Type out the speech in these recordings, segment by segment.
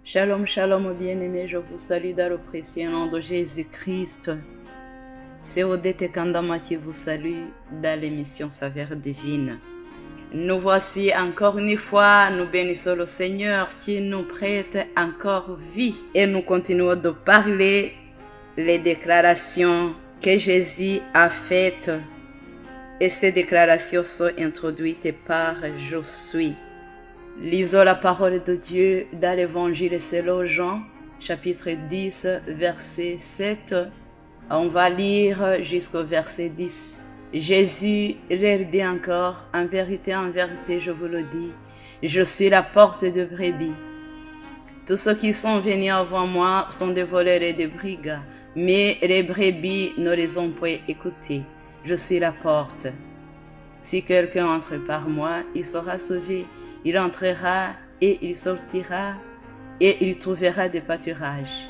Shalom, shalom, bien-aimés, je vous salue dans le précieux nom de Jésus-Christ. C'est Odette Kandama qui vous salue dans l'émission Saveur Divine. Nous voici encore une fois, nous bénissons le Seigneur qui nous prête encore vie. Et nous continuons de parler les déclarations que Jésus a faites. Et ces déclarations sont introduites par « Je suis ». Lisons la parole de Dieu dans l'évangile selon Jean, chapitre 10, verset 7. On va lire jusqu'au verset 10. Jésus leur dit encore, en vérité, je vous le dis, je suis la porte de brebis. Tous ceux qui sont venus avant moi sont des voleurs et des brigands, mais les brebis ne les ont point écoutés. Je suis la porte. Si quelqu'un entre par moi, il sera sauvé. Il entrera et il sortira et il trouvera des pâturages.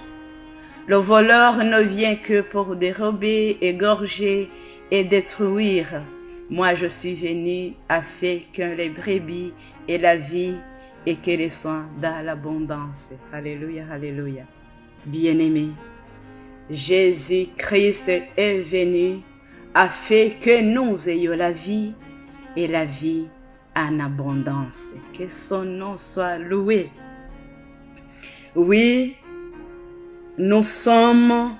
Le voleur ne vient que pour dérober, égorger et détruire. Moi, je suis venu afin que les brebis aient la vie et que les soins dans l'abondance. Alléluia, alléluia. Bien-aimés, Jésus-Christ est venu afin que nous ayons la vie et la vie en abondance. Que son nom soit loué. Oui, nous sommes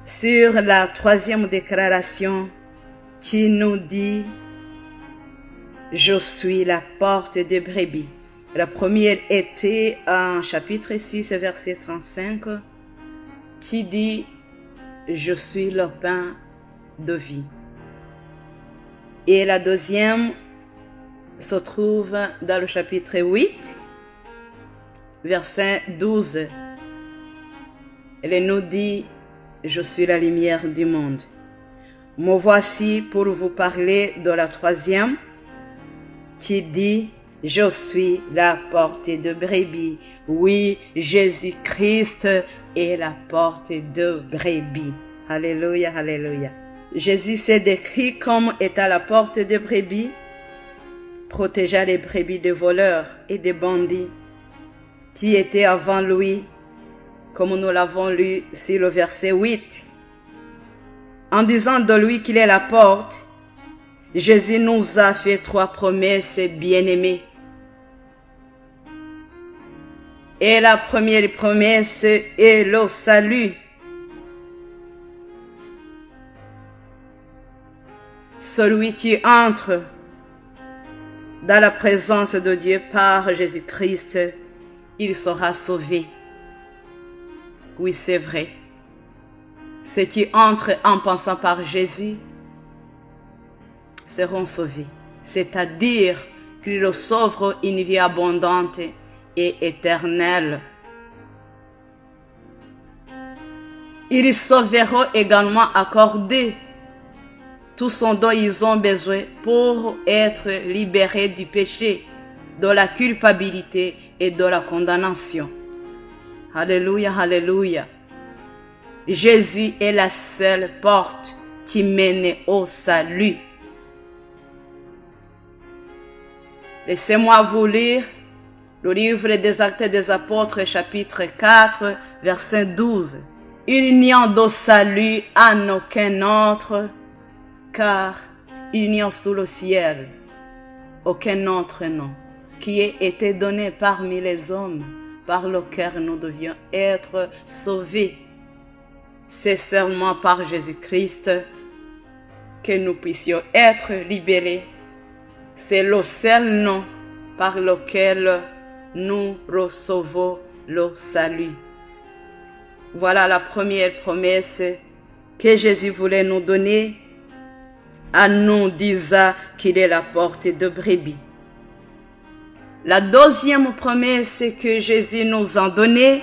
sur la troisième déclaration qui nous dit « Je suis la porte des brebis ». La première était en chapitre 6, verset 35, qui dit « Je suis le pain de vie ». Et la deuxième se trouve dans le chapitre 8, verset 12. Elle nous dit « Je suis la lumière du monde ». Me voici pour vous parler de la troisième qui dit « Je suis la porte de brebis ». Oui, Jésus-Christ est la porte de brebis. Alléluia, alléluia. Jésus s'est décrit comme étant la porte de brebis, protégeant les brebis des voleurs et des bandits qui étaient avant lui, comme nous l'avons lu sur le verset 8. En disant de lui qu'il est la porte, Jésus nous a fait trois promesses bien-aimées. Et la première promesse est le salut. Celui qui entre dans la présence de Dieu par Jésus-Christ, il sera sauvé. Oui, c'est vrai. Ceux qui entrent en passant par Jésus seront sauvés. C'est-à-dire qu'il leur sauve une vie abondante et éternelle. Ils sauveront également accordé tout ce dont ils ont besoin pour être libérés du péché, de la culpabilité et de la condamnation. Alléluia, alléluia. Jésus est la seule porte qui mène au salut. Laissez-moi vous lire le livre des Actes des Apôtres, chapitre 4, verset 12. Il n'y a de salut en aucun autre, car il n'y a sous le ciel aucun autre nom qui ait été donné parmi les hommes par lequel nous devions être sauvés. C'est seulement par Jésus-Christ que nous puissions être libérés. C'est le seul nom par lequel nous recevons le salut. Voilà la première promesse que Jésus voulait nous donner en nous disant qu'il est la porte de brebis. La deuxième promesse que Jésus nous a donnée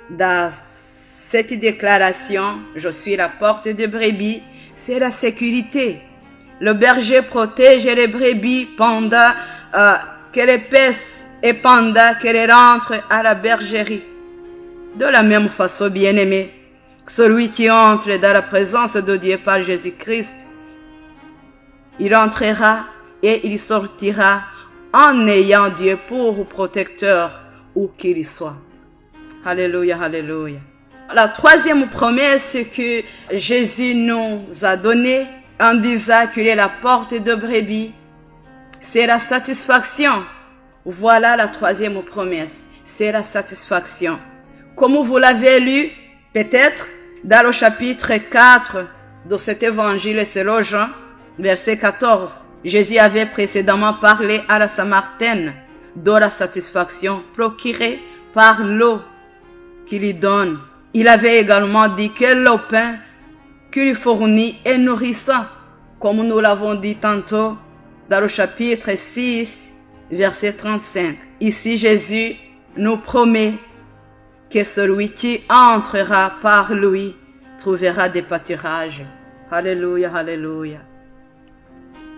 dans cette déclaration, je suis la porte de brebis, c'est la sécurité. Le berger protège les brebis pendant qu'elles paissent et pendant qu'elles rentrent à la bergerie. De la même façon, bien-aimé, celui qui entre dans la présence de Dieu par Jésus-Christ, il entrera et il sortira en ayant Dieu pour protecteur où qu'il soit. Alléluia, alléluia. La troisième promesse que Jésus nous a donnée en disant qu'il est la porte de brebis, c'est la satisfaction. Voilà la troisième promesse, c'est la satisfaction. Comme vous l'avez lu, peut-être, dans le chapitre 4 de cet évangile selon Jean, verset 14, Jésus avait précédemment parlé à la Samaritaine de la satisfaction procurée par l'eau qu'il lui donne. Il avait également dit que le pain qu'il lui fournit est nourrissant, comme nous l'avons dit tantôt dans le chapitre 6, verset 35. Ici, Jésus nous promet que celui qui entrera par lui trouvera des pâturages. Alléluia, alléluia.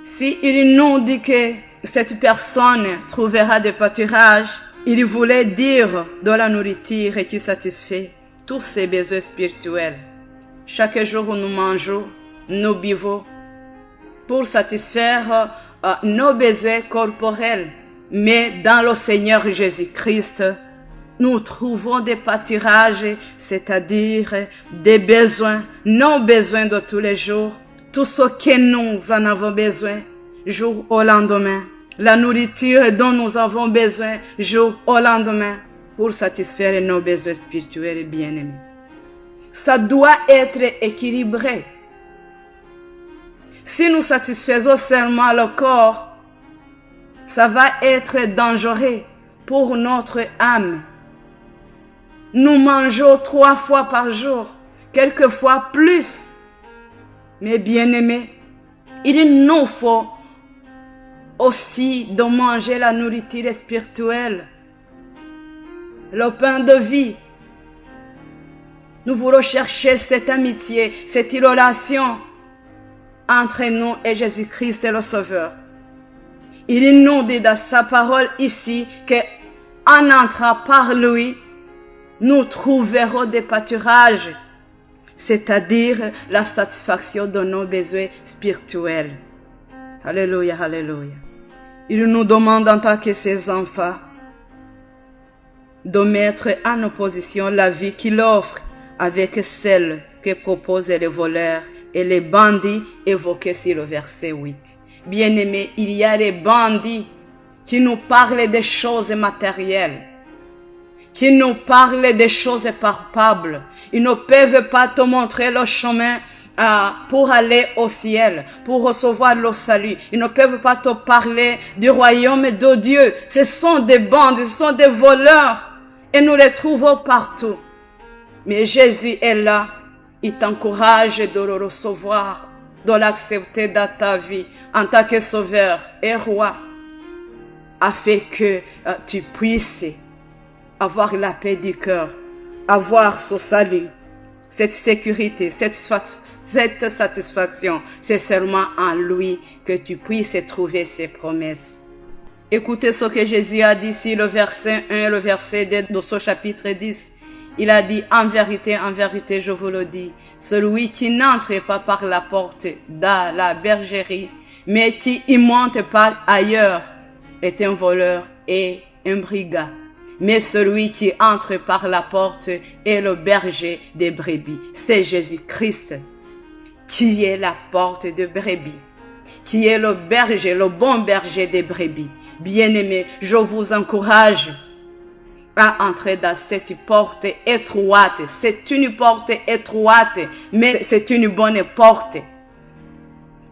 Si il nous dit que cette personne trouvera des pâturages, il voulait dire de la nourriture qui satisfait tous ses besoins spirituels. Chaque jour, nous mangeons, nous buvons pour satisfaire nos besoins corporels. Mais dans le Seigneur Jésus-Christ, nous trouvons des pâturages, c'est-à-dire des besoins, nos besoins de tous les jours, tout ce que nous en avons besoin, jour au lendemain. La nourriture dont nous avons besoin, jour au lendemain, pour satisfaire nos besoins spirituels et bien-aimés. Ça doit être équilibré. Si nous satisfaisons seulement le corps, ça va être dangereux pour notre âme. Nous mangeons 3 fois par jour, quelquefois plus. Mais bien-aimés, il nous faut aussi de manger la nourriture spirituelle, le pain de vie. Nous voulons chercher cette amitié, cette relation entre nous et Jésus-Christ le Sauveur. Il nous dit dans sa parole ici qu'en entrant par lui, nous trouverons des pâturages, c'est-à-dire la satisfaction de nos besoins spirituels. Alléluia, alléluia. Il nous demande en tant que ses enfants de mettre en opposition la vie qu'il offre avec celle que proposent les voleurs et les bandits évoqués sur le verset 8. Bien-aimés, il y a des bandits qui nous parlent des choses matérielles, qui nous parlent des choses palpables. Ils ne peuvent pas te montrer le chemin pour aller au ciel, pour recevoir le salut. Ils ne peuvent pas te parler du royaume de Dieu. Ce sont des bandits, ce sont des voleurs. Et nous les trouvons partout. Mais Jésus est là. Il t'encourage de le recevoir, de l'accepter dans ta vie en tant que sauveur et roi, afin que tu puisses avoir la paix du cœur, avoir ce salut, cette sécurité, cette satisfaction. C'est seulement en lui que tu puisses trouver ses promesses. Écoutez ce que Jésus a dit ici, le verset 1 et le verset 2 de ce chapitre 10. Il a dit, en vérité, je vous le dis, celui qui n'entre pas par la porte dans la bergerie, mais qui y monte par ailleurs, est un voleur et un brigand. Mais celui qui entre par la porte est le berger des brebis. C'est Jésus-Christ qui est la porte de brebis, qui est le berger, le bon berger des brebis. Bien-aimés, je vous encourage à entrer dans cette porte étroite. C'est une porte étroite, mais c'est une bonne porte.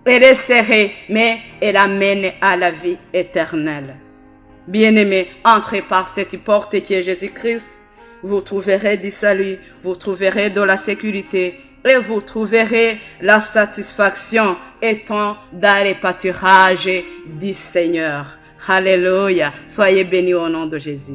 Elle est serrée, mais elle amène à la vie éternelle. Bien-aimés, entrez par cette porte qui est Jésus-Christ. Vous trouverez du salut, vous trouverez de la sécurité et vous trouverez la satisfaction étant dans les pâturages du Seigneur. Alléluia. Soyez bénis au nom de Jésus.